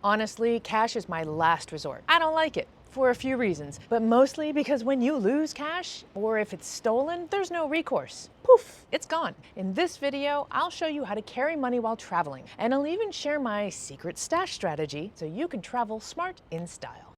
Honestly, cash is my last resort. I don't like it for a few reasons, but mostly because when you lose cash, or if it's stolen, there's no recourse. Poof, it's gone. In this video, I'll show you how to carry money while traveling, and I'll even share my secret stash strategy so you can travel smart in style.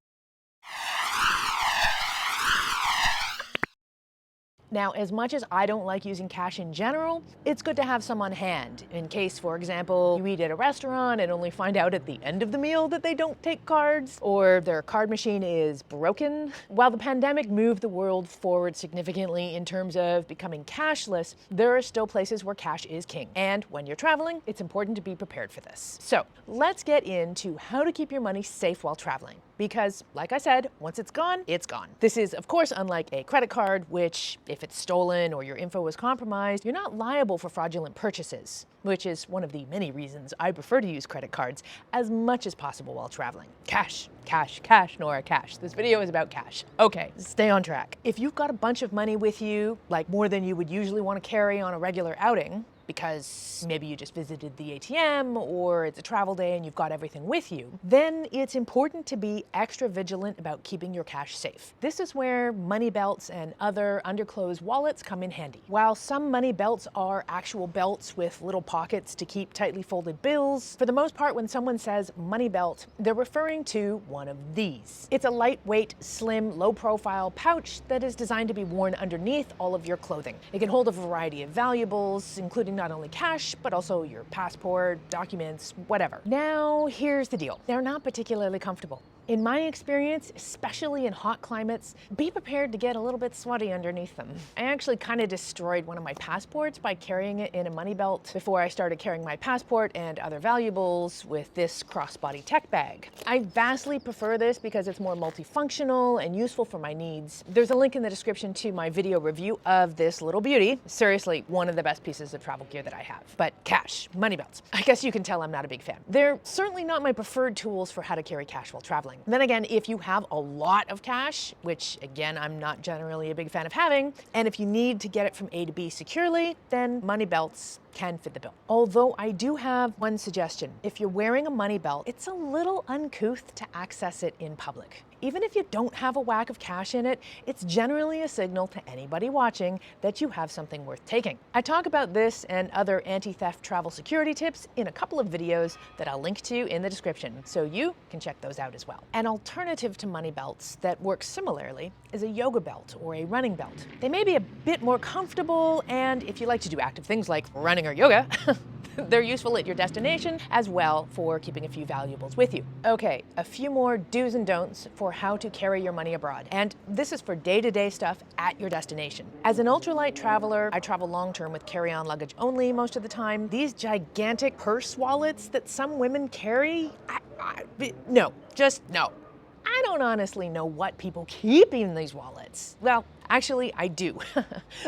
Now, as much as I don't like using cash in general, it's good to have some on hand in case, for example, you eat at a restaurant and only find out at the end of the meal that they don't take cards, or their card machine is broken. While the pandemic moved the world forward significantly in terms of becoming cashless, there are still places where cash is king. And when you're traveling, it's important to be prepared for this. So let's get into how to keep your money safe while traveling. Because, like I said, once it's gone, it's gone. This is, of course, unlike a credit card, which, if it's stolen or your info is compromised, you're not liable for fraudulent purchases, which is one of the many reasons I prefer to use credit cards as much as possible while traveling. Cash, cash, cash, Nora, cash. This video is about cash. Okay, stay on track. If you've got a bunch of money with you, like more than you would usually want to carry on a regular outing, because maybe you just visited the ATM or it's a travel day and you've got everything with you, then it's important to be extra vigilant about keeping your cash safe. This is where money belts and other underclothes wallets come in handy. While some money belts are actual belts with little pockets to keep tightly folded bills, for the most part when someone says money belt, they're referring to one of these. It's a lightweight, slim, low-profile pouch that is designed to be worn underneath all of your clothing. It can hold a variety of valuables, including not only cash, but also your passport, documents, whatever. Now, here's the deal. They're not particularly comfortable. In my experience, especially in hot climates, be prepared to get a little bit sweaty underneath them. I actually kind of destroyed one of my passports by carrying it in a money belt before I started carrying my passport and other valuables with this crossbody tech bag. I vastly prefer this because it's more multifunctional and useful for my needs. There's a link in the description to my video review of this little beauty. Seriously, one of the best pieces of travel gear that I have. But cash, money belts. I guess you can tell I'm not a big fan. They're certainly not my preferred tools for how to carry cash while traveling. Then again, if you have a lot of cash, which again, I'm not generally a big fan of having, and if you need to get it from A to B securely, then money belts can fit the bill. Although I do have one suggestion. If you're wearing a money belt, it's a little uncouth to access it in public. Even if you don't have a whack of cash in it, it's generally a signal to anybody watching that you have something worth taking. I talk about this and other anti-theft travel security tips in a couple of videos that I'll link to in the description, so you can check those out as well. An alternative to money belts that works similarly is a yoga belt or a running belt. They may be a bit more comfortable, and if you like to do active things like running or yoga, they're useful at your destination as well for keeping a few valuables with you. Okay, a few more do's and don'ts for how to carry your money abroad. And this is for day-to-day stuff at your destination. As an ultralight traveler, I travel long-term with carry-on luggage only most of the time. These gigantic purse wallets that some women carry, no. I don't honestly know what people keep in these wallets. Well, actually, I do.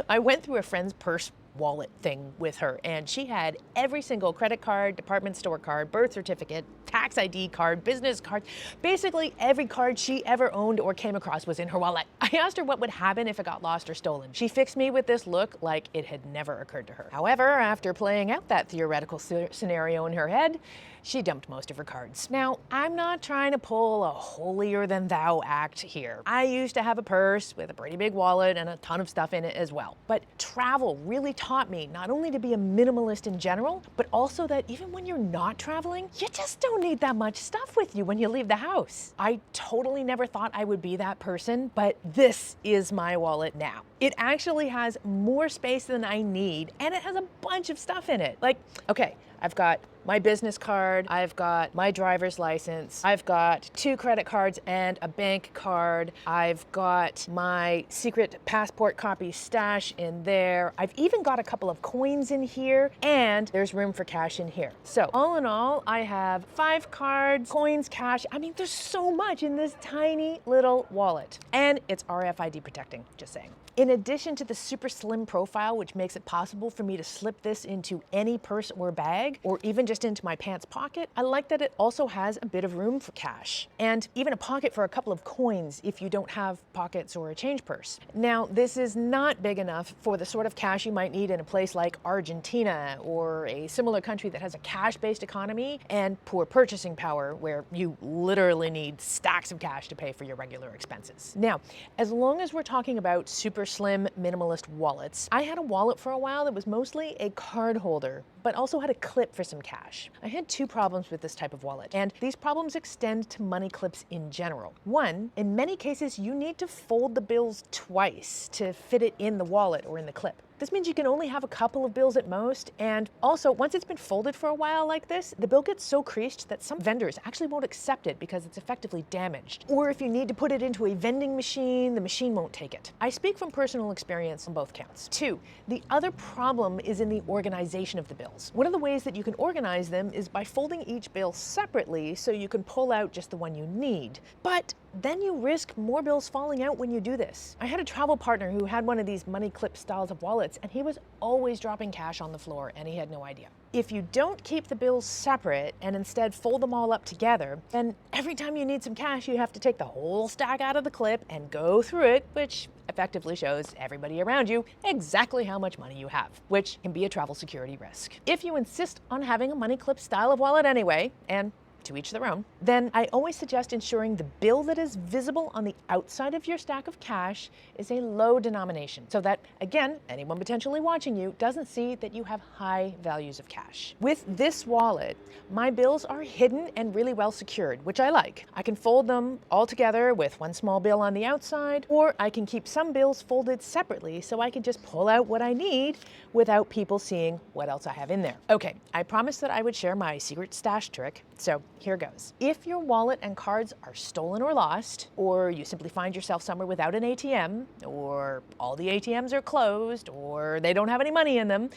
I went through a friend's purse wallet thing with her, and she had every single credit card, department store card, birth certificate, tax ID card, business card. Basically, every card she ever owned or came across was in her wallet. I asked her what would happen if it got lost or stolen. She fixed me with this look like it had never occurred to her. However, after playing out that theoretical scenario in her head, she dumped most of her cards. Now, I'm not trying to pull a holier-than-thou act here. I used to have a purse with a pretty big wallet and a ton of stuff in it as well. But travel really taught me not only to be a minimalist in general, but also that even when you're not traveling, you just don't need that much stuff with you when you leave the house. I totally never thought I would be that person, but this is my wallet now. It actually has more space than I need, and it has a bunch of stuff in it. Like, okay, I've got my business card, I've got my driver's license, I've got 2 credit cards and a bank card, I've got my secret passport copy stash in there, I've even got a couple of coins in here, and there's room for cash in here. So all in all, I have 5 cards, coins, cash. I mean, there's so much in this tiny little wallet. And it's RFID protecting, just saying. In addition to the super slim profile, which makes it possible for me to slip this into any purse or bag, bag or even just into my pants pocket, I like that it also has a bit of room for cash and even a pocket for a couple of coins if you don't have pockets or a change purse. Now, this is not big enough for the sort of cash you might need in a place like Argentina or a similar country that has a cash-based economy and poor purchasing power where you literally need stacks of cash to pay for your regular expenses. Now, as long as we're talking about super slim minimalist wallets, I had a wallet for a while that was mostly a card holder, but also had a clip for some cash. I had two problems with this type of wallet, and these problems extend to money clips in general. One, in many cases, you need to fold the bills twice to fit it in the wallet or in the clip. This means you can only have a couple of bills at most, and also, once it's been folded for a while like this, the bill gets so creased that some vendors actually won't accept it because it's effectively damaged. Or if you need to put it into a vending machine, the machine won't take it. I speak from personal experience on both counts. Two, the other problem is in the organization of the bills. One of the ways that you can organize them is by folding each bill separately so you can pull out just the one you need. But then you risk more bills falling out when you do this. I had a travel partner who had one of these money clip styles of wallets, and he was always dropping cash on the floor and he had no idea. If you don't keep the bills separate and instead fold them all up together, then every time you need some cash, you have to take the whole stack out of the clip and go through it, which effectively shows everybody around you exactly how much money you have, which can be a travel security risk. If you insist on having a money clip style of wallet anyway, and to each their own, then I always suggest ensuring the bill that is visible on the outside of your stack of cash is a low denomination so that, again, anyone potentially watching you doesn't see that you have high values of cash. With this wallet, my bills are hidden and really well secured, which I like. I can fold them all together with one small bill on the outside, or I can keep some bills folded separately so I can just pull out what I need without people seeing what else I have in there. Okay, I promised that I would share my secret stash trick, so here goes. If your wallet and cards are stolen or lost, or you simply find yourself somewhere without an ATM, or all the ATMs are closed, or they don't have any money in them,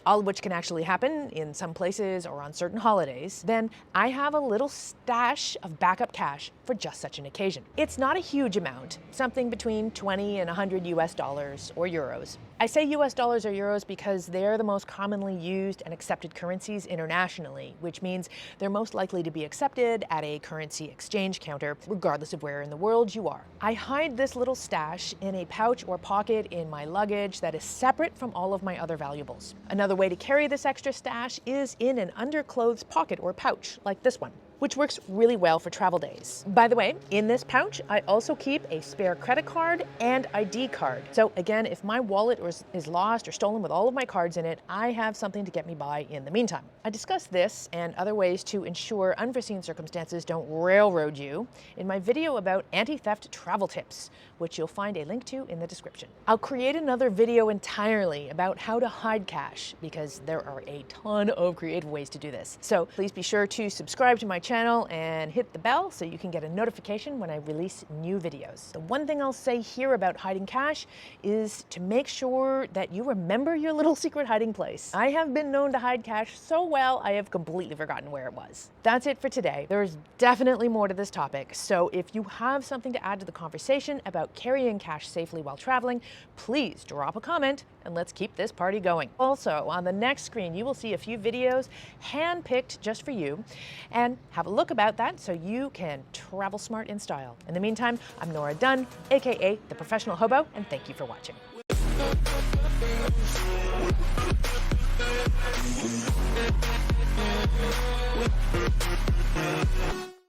all of which can actually happen in some places or on certain holidays, then I have a little stash of backup cash for just such an occasion. It's not a huge amount, something between 20 and 100 US dollars or euros. I say US dollars or euros because they're the most commonly used and accepted currencies internationally, which means they're most likely to be accepted at a currency exchange counter, regardless of where in the world you are. I hide this little stash in a pouch or pocket in my luggage that is separate from all of my other valuables. Another way to carry this extra stash is in an underclothes pocket or pouch, like this one, which works really well for travel days. By the way, in this pouch, I also keep a spare credit card and ID card. So again, if my wallet is lost or stolen with all of my cards in it, I have something to get me by in the meantime. I discussed this and other ways to ensure unforeseen circumstances don't railroad you in my video about anti-theft travel tips, which you'll find a link to in the description. I'll create another video entirely about how to hide cash because there are a ton of creative ways to do this. So please be sure to subscribe to my channel and hit the bell so you can get a notification when I release new videos. The one thing I'll say here about hiding cash is to make sure that you remember your little secret hiding place. I have been known to hide cash so well I have completely forgotten where it was. That's it for today. There's definitely more to this topic, so if you have something to add to the conversation about carrying cash safely while traveling, please drop a comment and let's keep this party going. Also, on the next screen, you will see a few videos hand-picked just for you, and have a look about that so you can travel smart in style. In the meantime, I'm Nora Dunn, aka the Professional Hobo, and thank you for watching.